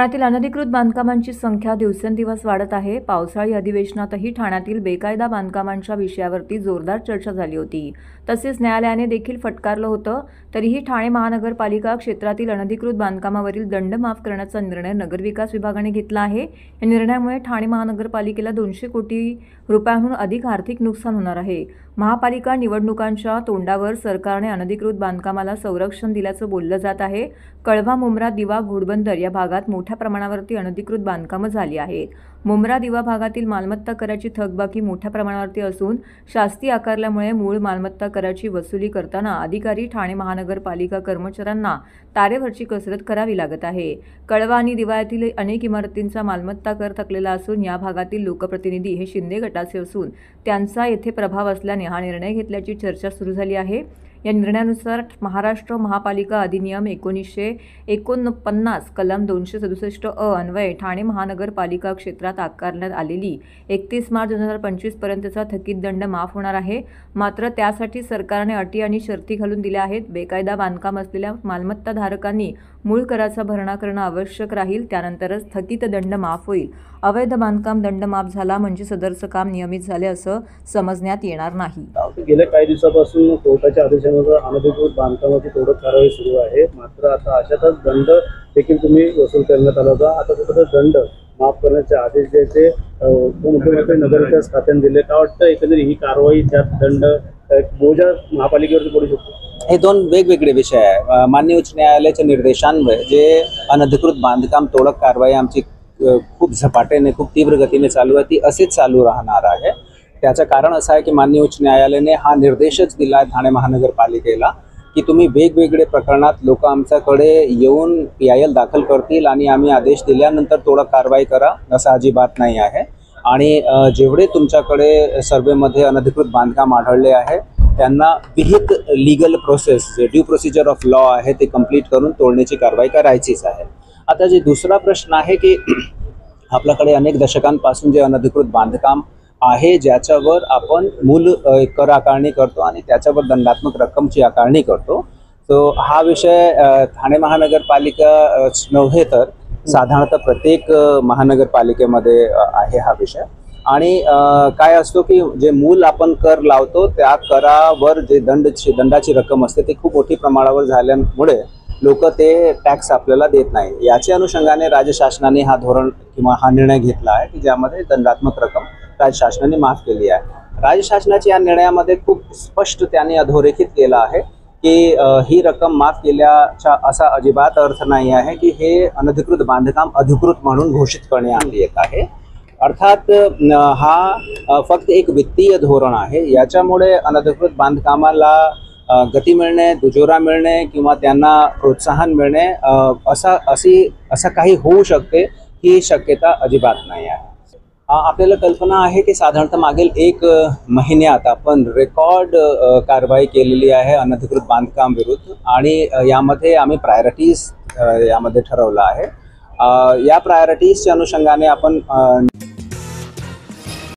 ठाण्यातील अनधिकृत बांधकामांची संख्या दिवसेंदिवस वाढत आहे। पावसाळी अधिवेशनातही ठाण्यातील बेकायदा बांधकामांच्या विषयावरती जोरदार चर्चा झाली होती। तसेच न्यायालयाने देखील फटकारलं होतं। तरीही ठाणे महानगरपालिका क्षेत्रातील अनधिकृत बांधकामावरील दंड माफ करण्याचा निर्णय नगरविकास विभागाने घेतला आहे। या निर्णयामुळे ठाणे महानगरपालिकेला 200 कोटी रुपयांहून अधिक आर्थिक नुकसान होणार आहे। महापालिका निवडणुकांच्या तोंडावर सरकारने अनधिकृत बांधकामाला संरक्षण दिल्याचं बोललं जात आहे। कळवा, मुंब्रा, दिवा, घोडबंदर या भागात मोठ्या प्रमाणावरती अनधिकृत बांधकामं झाली आहेत। मुंब्रा, दिवा भागातील मालमत्ता कराची थकबाकी मोठ्या प्रमाणावरती असून शास्ती आकारल्यामुळे मूळ मालमत्ता कराची वसुली करताना अधिकारी ठाणे महानगरपालिका कर्मचाऱ्यांना तारेवरची कसरत करावी लागत आहे। कळवा आणि दिवा येथील अनेक इमारतींचा मालमत्ता कर थकलेला असून या भागातील लोकप्रतिनिधी हे शिंदे गटाचे असून त्यांचा येथे प्रभाव असल्याने हा निर्णय घेतल्याची चर्चा सुरू झाली आहे। या निर्णयानुसार महाराष्ट्र महापालिका अधिनियम 1949 कलम 267 अ अन्वये ठाणे महानगरपालिका क्षेत्रात आकारण्यात आलेली 31 मार्च 2025 पर्यंतचा थकीत दंड माफ होणार आहे। मात्र त्यासाठी सरकारने अटी आणि शर्ती घालून दिल्या आहेत। बेकायदा बांधकाम असलेल्या मालमत्ता धारकांनी मूळ कराचा भरणा करणं आवश्यक राहील, त्यानंतरच थकीत दंड माफ होईल। अवैध बांधकाम दंड माफ झाला म्हणजे सदरचं काम नियमित झाले असं समजण्यात येणार नाही। गेल्या काही दिवसापासून कोर्टाच्या आदेशानुसार अनधिकृत बांधकामाची तोडक कारवाई सुरू आहे। मात्र आता अशातच दंड देखील तुम्ही वसूल करण्यात आला होता। आता कुठे दंड माफ करण्याचे आदेश द्यायचे उपमुख्यमंत्री नगरविकास खात्याने दिले। काय वाटतं एकंदरीत ही कारवाई त्यात दंड बोजा महापालिकेवरती पडू शकतो? हे दोन वेगवेगळे विषय आहे। माननीय उच्च न्यायालयाच्या निर्देशांमुळे जे अनधिकृत बांधकाम तोडक कारवाई आमची खूप झपाट्याने खूप तीव्र गतीने चालू आहे, ती असेच चालू राहणार आहे। त्याचं कारण असं आहे की माननीय उच्च न्यायालयाने हा निर्देशच दिला आहे ठाणे महानगरपालिकेला की तुम्ही वेगवेगळे प्रकरणात लोक आमच्याकडे येऊन PIL दाखल करतील आणि आम्ही आदेश दिल्यानंतर तोडक कारवाई करा, असं अजिबात नाही आहे। आणि जेवढे तुमच्याकडे सर्वेमध्ये अनधिकृत बांधकाम आढळले आहे त्यांना विहित लीगल प्रोसेस जे ड्यू प्रोसिजर ऑफ लॉ आहे ते कंप्लीट करून तोडण्याची कारवाई करायचीच आहे। आता जे दुसरा प्रश्न आहे की आपल्याकडे अनेक दशकांपासून जे अनधिकृत बांधकाम आहे ज्याच्यावर आपण मूल कर आकारणी करतो आणि त्याच्यावर दंडात्मक रक्कमची आकारणी करतो, तो हा विषय ठाणे महानगरपालिका नव्हे तर साधारणतः प्रत्येक महानगरपालिकेमध्ये आहे हा विषय। आणि काय असतो की जे मूल आपण कर लावतो त्या करावर जे दंडाची रक्कम असते ते खूप मोठी प्रमाणावर झाल्यामुळे लोक ते टॅक्स आपल्याला देत नाही। याच्या अनुषंगाने राज्य शासनाने हा धोरण किंवा हा निर्णय घेतला आहे की ज्यामध्ये दंडात्मक रक्कम राज्य शासनाने माफ केली आहे। राज्य शासनाच्या या निर्णयामध्ये खूप स्पष्ट त्यांनी अधोरेखित केलं आहे की ही रक्कम माफ केल्याचा असा अजिबात अर्थ नाही आहे की हे अनधिकृत बांधकाम अधिकृत म्हणून घोषित करण्यात येत आहे। अर्थात हा फक्त एक वित्तीय धोरण आहे। याच्यामुळे अनधिकृत बांधकामाला गती मिळणे, दुजोरा मिळणे किंवा त्यांना प्रोत्साहन मिळणे असं काही होऊ शकते ही शक्यता अजिबात नाही आहे। आपल्याला कल्पना आहे की साधारणतः मागील 1 महिन्यात आपण रेकॉर्ड कारवाई केलेली आहे अनधिकृत बांधकाम विरुद्ध आणि यामध्ये आम्ही प्रायोरिटीज यामध्ये ठरवलं आहे। या प्रायोरिटीजच्या अनुषंगाने आपण